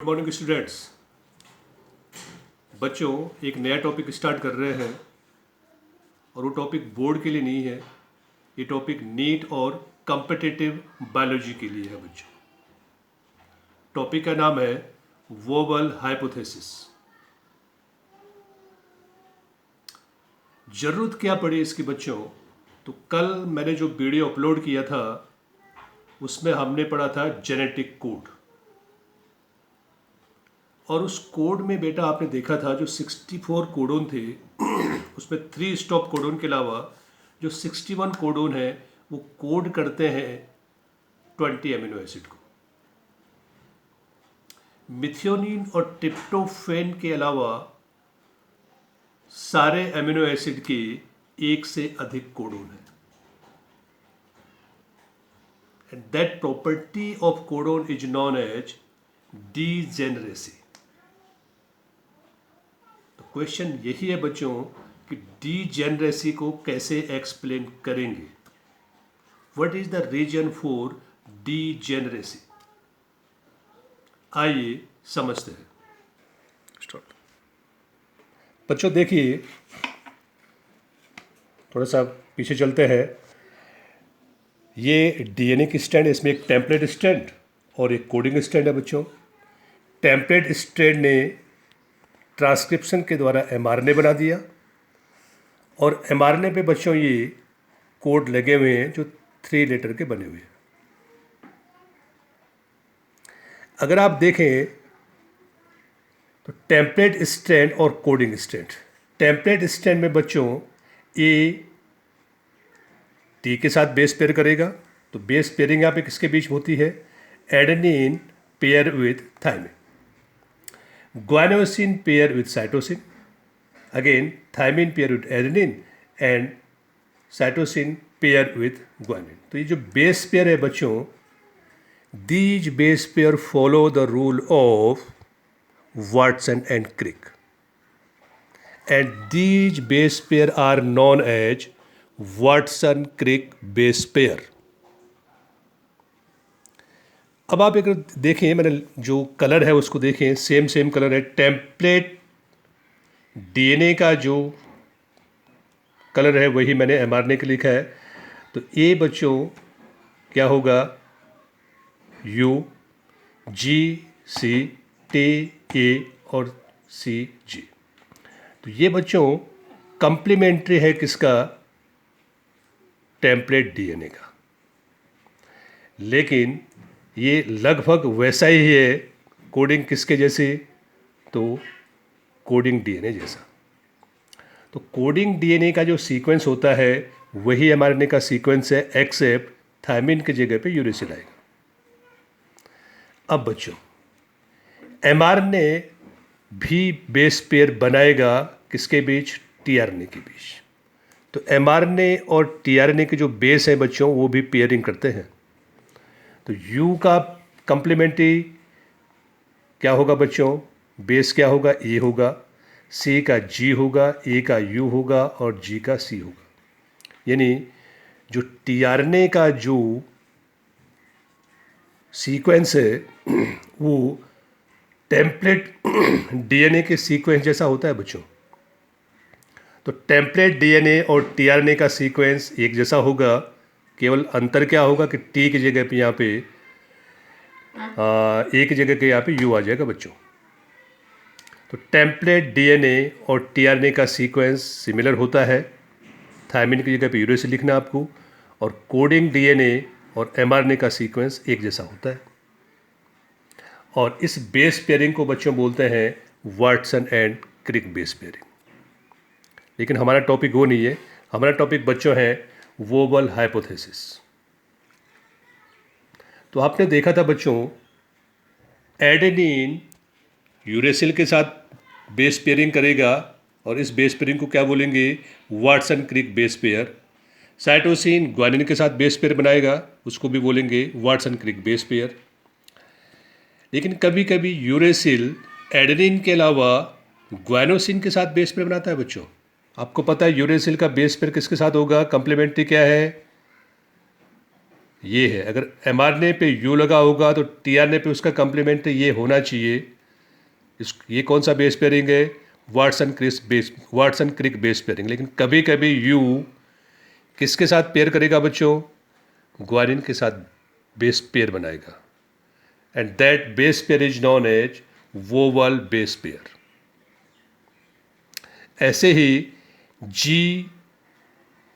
Morning students. बच्चों, एक नया टॉपिक स्टार्ट कर रहे हैं और वो टॉपिक बोर्ड के लिए नहीं है, ये टॉपिक नीट और कॉम्पिटिटिव बायोलॉजी के लिए है बच्चों। टॉपिक का नाम है वोबल हाइपोथेसिस। ज़रूरत क्या पड़ी इसकी बच्चों? तो कल मैंने जो वीडियो अपलोड किया था उसमें हमने पढ़ा था जेनेटिक कोड, और उस कोड में बेटा आपने देखा था जो 64 कोडोन थे उसमें 3 स्टॉप कोडोन के अलावा जो 61 कोडोन है वो कोड करते हैं 20 अमीनो एसिड को। मिथियोनिन और ट्रिप्टोफैन के अलावा सारे अमीनो एसिड के एक से अधिक कोडोन है। And that property of codon is known as degeneracy. Question यही है बच्चों कि डीजेनरेसी को कैसे एक्सप्लेन करेंगे। What is the reason for degeneracy? आइए समझते हैं। बच्चों देखिए, थोड़ा सा पीछे चलते हैं। ये डीएनए की स्टैंड है, इसमें एक टेम्पलेट स्टैंड और एक कोडिंग स्टैंड है बच्चों। टेम्पलेट स्टैंड ने ट्रांसक्रिप्शन के द्वारा एमआरएनए बना दिया और एमआरएनए पे बच्चों ये कोड लगे हुए हैं जो 3 लेटर के बने हुए हैं। अगर आप देखें तो टेम्पलेट स्टैंड और कोडिंग स्टैंड। टेम्पलेट स्टैंड में बच्चों ए टी के साथ बेस पेयर करेगा, तो बेस पेयरिंग यहाँ पे किसके बीच होती है? Adenine pair with thymine, guanosine pair with cytosine, again thymine pair with adenine and cytosine pair with guanine। तो ये जो बेस पेयर है बच्चों, these base pair follow the rule of Watson and Crick, and these base pair are known as Watson-Crick base pair। अब आप अगर देखें, मैंने जो कलर है उसको देखें, सेम कलर है। टेम्पलेट डीएनए का जो कलर है वही मैंने एमआरएनए के लिखा है। तो ए बच्चों क्या होगा? यू, जी, सी, टी, ए और सी, जी। तो ये बच्चों कंप्लीमेंट्री है किसका? टेम्पलेट डीएनए का। लेकिन ये लगभग वैसा ही है कोडिंग किसके जैसे? तो कोडिंग डीएनए जैसा। तो कोडिंग डीएनए का जो सीक्वेंस होता है वही एमआरएनए का सीक्वेंस है, एक्सेप्ट थायमिन की जगह पे यूरेसिल आएगा। अब बच्चों एमआरएनए भी बेस पेयर बनाएगा किसके बीच? टीआरएनए के बीच। तो एमआरएनए और टीआरएनए के जो बेस है बच्चों वो भी पेयरिंग करते हैं। तो U का कंप्लीमेंट्री क्या होगा बच्चों? बेस क्या होगा? A होगा, C का G होगा, A का U होगा और G का C होगा। यानी जो टीआरएनए का जो सीक्वेंस है वो टेम्पलेट डीएनए के सीक्वेंस जैसा होता है बच्चों। तो टेम्पलेट डीएनए और टीआरएनए का सीक्वेंस एक जैसा होगा, केवल अंतर क्या होगा कि टी की जगह पे यहाँ पे ए की जगह के यहाँ पे यू आ जाएगा बच्चों। तो टेम्पलेट डीएनए और टीआरएनए का सीक्वेंस सिमिलर होता है, थायमिन की जगह पे यूरेसिल लिखना आपको, और कोडिंग डीएनए और एमआरएनए का सीक्वेंस एक जैसा होता है। और इस बेस पेयरिंग को बच्चों बोलते हैं Watson and Crick base pairing. लेकिन हमारा टॉपिक वो नहीं है, हमारा टॉपिक बच्चों है वोबल हाइपोथेसिस। तो आपने देखा था बच्चों, एडेनिन यूरेसिल के साथ बेस पेयरिंग करेगा और इस बेस पेयरिंग को क्या बोलेंगे? Watson Crick base pair. Cytosine guanine के साथ बेस पेयर बनाएगा, उसको भी बोलेंगे वाटसन क्रिक बेस पेयर। लेकिन कभी कभी यूरेसिल एडेनिन के अलावा ग्वानोसिन के साथ बेस पेयर बनाता है बच्चों। आपको पता है यूरेसिल का बेस पेयर किसके साथ होगा? कंप्लीमेंट्री क्या है? ये है। अगर एमआरएनए पे यू लगा होगा तो टीआरएनए पे उसका कंप्लीमेंट्री ये होना चाहिए ये कौन सा बेस पेयरिंग है? Watson Crick base pairing. लेकिन कभी कभी यू किसके साथ पेयर करेगा बच्चों? ग्वानिन के साथ बेस पेयर बनाएगा, and that base pair is known as wobble base pair. ऐसे ही जी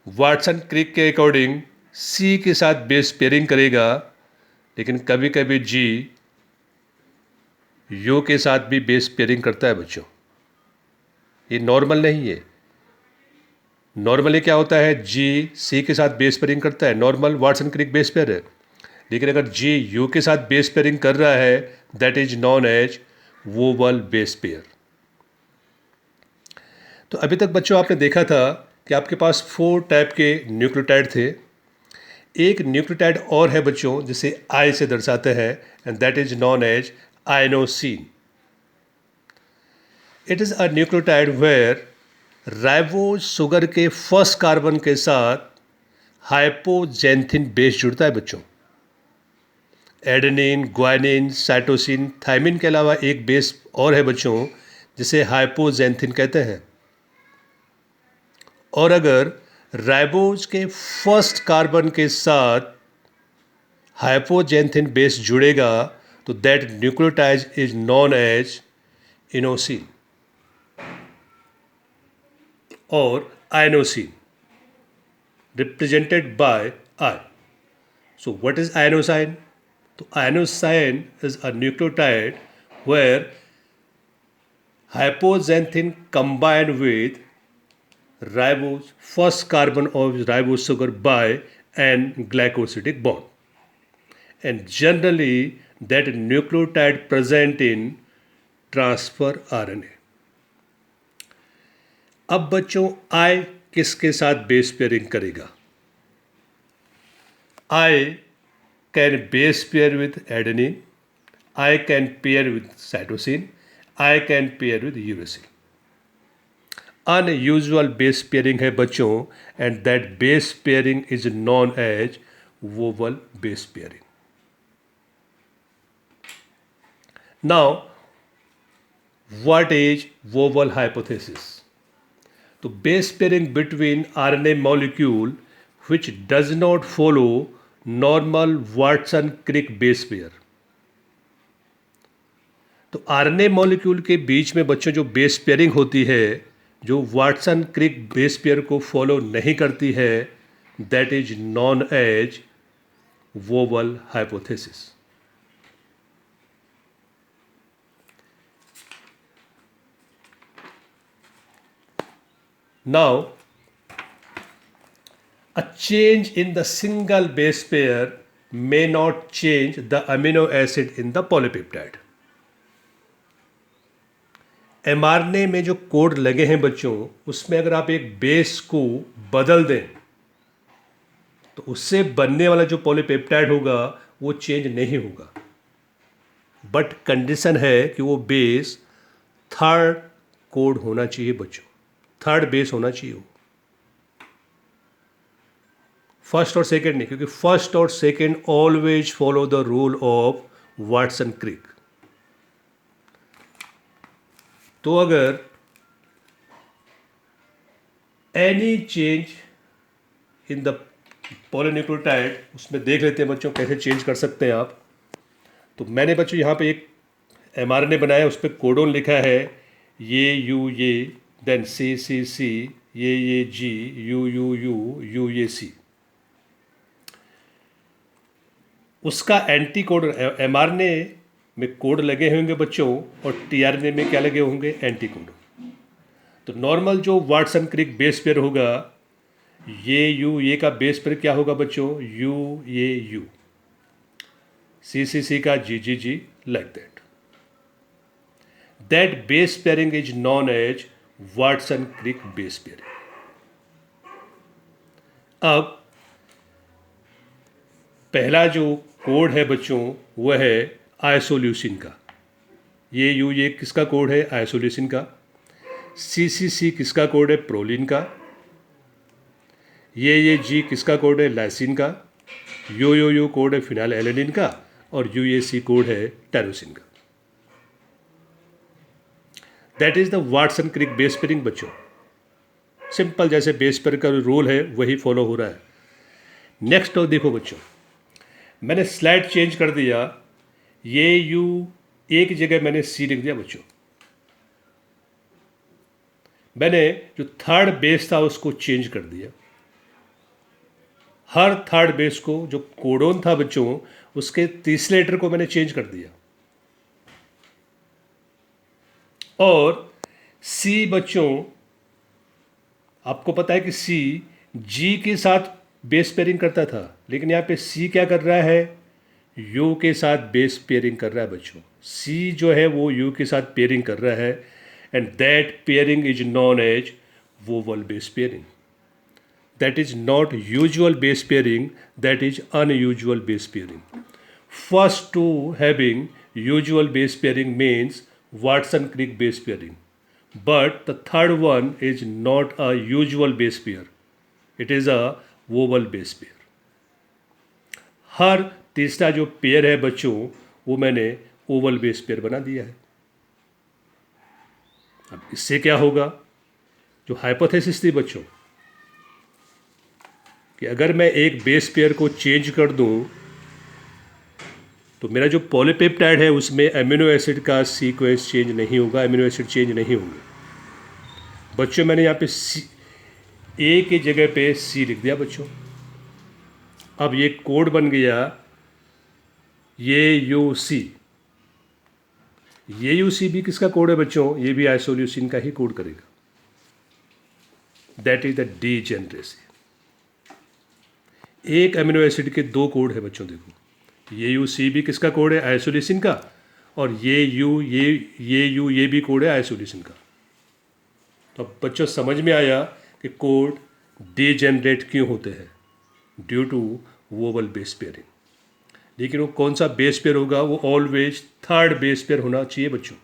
वाटसन क्रिक के अकॉर्डिंग सी के साथ बेस पेयरिंग करेगा, लेकिन कभी कभी जी यू के साथ भी बेस पेयरिंग करता है बच्चों। ये नॉर्मल नहीं है। नॉर्मली क्या होता है? जी सी के साथ बेस पेयरिंग करता है, normal Watson Crick base pair है। लेकिन अगर जी यू के साथ बेस पेयरिंग कर रहा है, that is known as wobble base pair. तो अभी तक बच्चों आपने देखा था कि आपके पास 4 टाइप के न्यूक्लियोटाइड थे। एक न्यूक्लियोटाइड और है बच्चों जिसे आई से दर्शाते हैं, and that is known as inosine. It is a nucleotide where ribose sugar के फर्स्ट कार्बन के साथ हाइपोजेंथिन बेस जुड़ता है बच्चों। एडेनिन, ग्वानिन, साइटोसिन, थाइमिन के अलावा एक बेस और है बच्चों जिसे हाइपोजेंथिन कहते हैं। और अगर राइबोज के फर्स्ट कार्बन के साथ हाइपोजेंथिन बेस जुड़ेगा तो that nucleotide is known as inosine और inosine, represented by I. So what is inosine? So inosine is a nucleotide where hypoxanthine combined with ribose, first carbon of ribose sugar by an glycosidic bond. And generally that nucleotide present in transfer RNA. अब बच्चों I किसके साथ base pairing करेगा? I can base pair with adenine, I can pair with cytosine, I can pair with uracil. Unusual base pairing है बच्चों, and that base pairing is known as vowel base pairing. Now, what is vowel hypothesis? तो base pairing between RNA molecule which does not follow normal Watson Crick base pair. तो RNA molecule के बीच में बच्चों जो base pairing होती है, जो वाटसन क्रिक बेस पेयर को फॉलो नहीं करती है, that is known as wobble hypothesis. Now, a change in the single base pair may not change the amino acid in the polypeptide. mRNA में जो code लगे हैं बच्चों, उसमें अगर आप एक बेस को बदल दें तो उससे बनने वाला जो पॉलीपेप्टाइड होगा वो चेंज नहीं होगा, बट कंडीशन है कि वो बेस थर्ड कोड होना चाहिए बच्चों, थर्ड बेस होना चाहिए वो, फर्स्ट और सेकेंड नहीं, क्योंकि फर्स्ट और second always follow the rule of Watson Crick. तो अगर any change in the polynucleotide, उसमें देख लेते हैं बच्चों कैसे चेंज कर सकते हैं आप। तो मैंने बच्चों यहाँ पे एक mRNA बनाया, उस पर कोडोन लिखा है ये यू ये, देन सी सी सी, ये जी, you U U, you A सी। उसका एंटी कोड mRNA में कोड लगे होंगे बच्चों, और tRNA में क्या लगे होंगे? Anti code. तो नॉर्मल जो वाटसन क्रिक बेस पेयर होगा, ये यू ये का बेस पेयर क्या होगा बच्चों? यू ये यू, सी सी सी का G G G, like that. That base pairing is known as Watson Crick base pairing. अब पहला जो कोड है बच्चों वह है आइसोल्यूसिन का। ये यू ये किसका कोड है? आइसोल्यूसिन का। सी सी सी किसका कोड है? प्रोलिन का। ये जी किसका कोड है? लाइसिन का। यू यू यू कोड है फिनाइल एलेनिन का, और यू ये सी कोड है टायरोसिन का। That is the Watson Crick base pairing बच्चों। सिंपल जैसे बेस पेयर का रूल है वही फॉलो हो रहा है। नेक्स्ट तो देखो बच्चों, मैंने स्लाइड चेंज कर दिया, ये यू एक जगह मैंने सी लिख दिया बच्चों। मैंने जो थर्ड बेस था उसको चेंज कर दिया। हर थर्ड बेस को जो कोडोन था बच्चों उसके तीसरे लेटर को मैंने चेंज कर दिया। और सी बच्चों आपको पता है कि सी जी के साथ बेस पेयरिंग करता था, लेकिन यहाँ पे सी क्या कर रहा है, यू के साथ बेस पेयरिंग कर रहा है बच्चों। सी जो है वो यू के साथ पेयरिंग कर रहा है, and that pairing is known as wobble base pairing. That is not usual base pairing, that is unusual base pairing. First two having usual base pairing means Watson-Crick base pairing, but the third one is not a usual base pair, it is a vowel base pair. हर तीसरा जो pair है बच्चों वो मैंने Oval base pair बना दिया है। अब इससे क्या होगा, जो हाइपोथेसिस थी बच्चों कि अगर मैं एक बेस पेयर को चेंज कर दूं तो मेरा जो पॉलीपेप्टाइड है उसमें अमीनो एसिड का सीक्वेंस चेंज नहीं होगा, अमीनो एसिड चेंज नहीं होंगे। बच्चों मैंने यहाँ पे सी ए की जगह पे सी लिख दिया बच्चों। अब ये कोड बन गया ये यू सी। ये यू सी भी किसका कोड है बच्चों, ये भी आइसोल्यूसिन का ही कोड करेगा। That is the degeneracy. एक अमीनो एसिड के दो कोड है बच्चों, देखो ये यू सी भी किसका कोड है, आइसोल्यूसिन का, और ये भी कोड है आइसोल्यूसिन का। तो अब बच्चों समझ में आया कि कोड डीजेनरेट क्यों होते हैं, due to wobble base pairing. लेकिन वो कौन सा बेस पेयर होगा, वो ऑलवेज थर्ड बेस पेयर होना चाहिए बच्चों।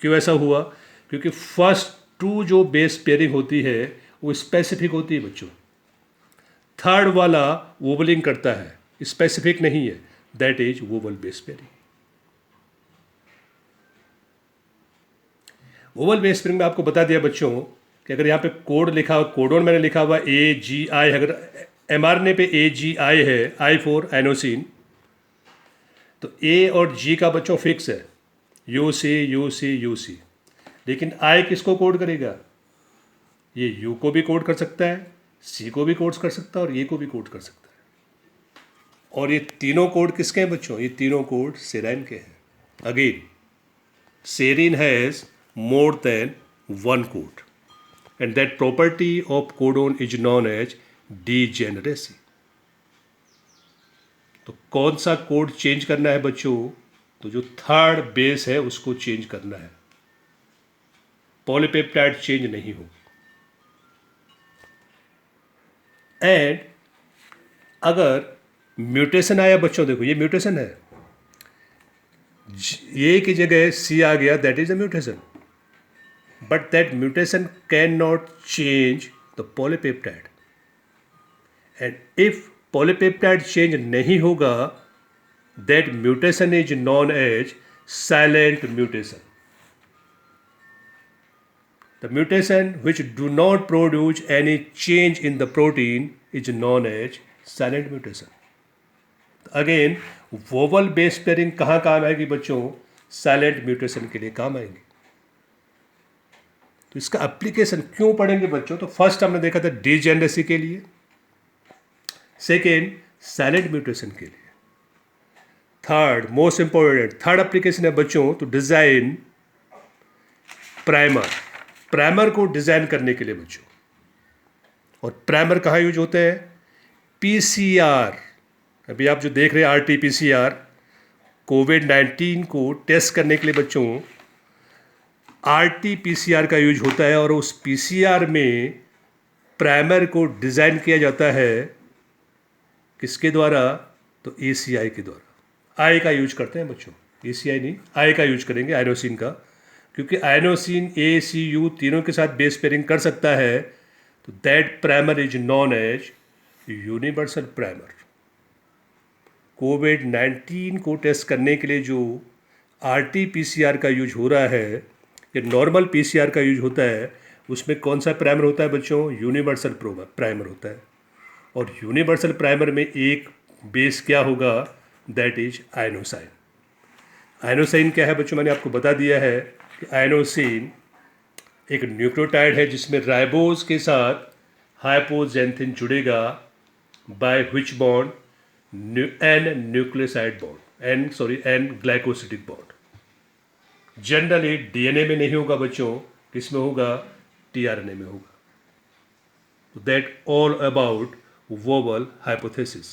क्यों ऐसा हुआ, क्योंकि फर्स्ट टू जो बेस पेयरिंग होती है वो स्पेसिफिक होती है बच्चों, थर्ड वाला वोवलिंग करता है, स्पेसिफिक नहीं है, that is vowel base pairing. Vowel base pairing में आपको बता दिया बच्चों कि अगर यहाँ पे कोड लिखा, कोडोन मैंने लिखा हुआ AGI, अगर mRNA पे AGI है, I फॉर एनोसिन, तो A और G का बच्चों फिक्स है, UC। लेकिन I किसको कोड करेगा, ये U को भी कोड कर सकता है, C को भी कोड कर सकता है, और A को भी कोड कर सकता है। और ये तीनों कोड किसके हैं बच्चों, ये तीनों कोड सेराइन के हैं। Again serine has more than one code, and that property of codon is known as degeneracy. तो कौन सा कोड चेंज करना है बच्चों, तो जो थर्ड बेस है उसको चेंज करना है, पॉलीपेप्टाइड चेंज नहीं हो। एंड अगर म्यूटेशन आया बच्चों, देखो ये म्यूटेशन है, ये की जगह सी आ गया, that is a mutation, but that mutation can not change the polypeptide. And if polypeptide change नहीं होगा, that mutation is known as silent mutation. The mutation which do not produce any change in the protein is known as silent mutation. Again, vowel base pairing कहाँ काम आएगी बच्चों, silent mutation के लिए काम आएंगे। तो इसका एप्लीकेशन क्यों पढ़ेंगे बच्चों, तो फर्स्ट हमने देखा था डीजेनरेसी के लिए, सेकेंड साइलेंट म्यूटेशन के लिए, third most important third application है बच्चों तो डिजाइन प्राइमर को डिजाइन करने के लिए बच्चों। और प्राइमर कहाँ यूज होते हैं, पीसीआर। अभी आप जो देख रहे हैं RT-PCR, कोविड-19 को टेस्ट करने के लिए बच्चों RT-PCR का यूज होता है, और उस PCR में प्राइमर को डिज़ाइन किया जाता है किसके द्वारा, तो ACI के द्वारा। आई का यूज करते हैं बच्चों, ACI नहीं, आई का यूज करेंगे, आइनोसिन का, क्योंकि आइनोसिन ACU तीनों के साथ बेस पेयरिंग कर सकता है, तो that primer is known as universal primer. कोविड-19 को टेस्ट करने के लिए जो RT-PCR का यूज हो रहा है, ये नॉर्मल पीसीआर का यूज होता है, उसमें कौन सा प्राइमर होता है बच्चों? यूनिवर्सल प्राइमर होता है। और यूनिवर्सल प्राइमर में एक बेस क्या होगा? That is आयनोसाइन। आयनोसाइन क्या है बच्चों? मैंने आपको बता दिया है कि आयनोसिन एक न्यूक्लियोटाइड है जिसमें राइबोज के साथ हाइपोजेंथिन जुड़ेगा by which bond? N nucleoside bond, N glycosidic bond. Generally DNA में नहीं होगा बच्चों, किसमें होगा? टीआरएनए में होगा। That all about wobble hypothesis.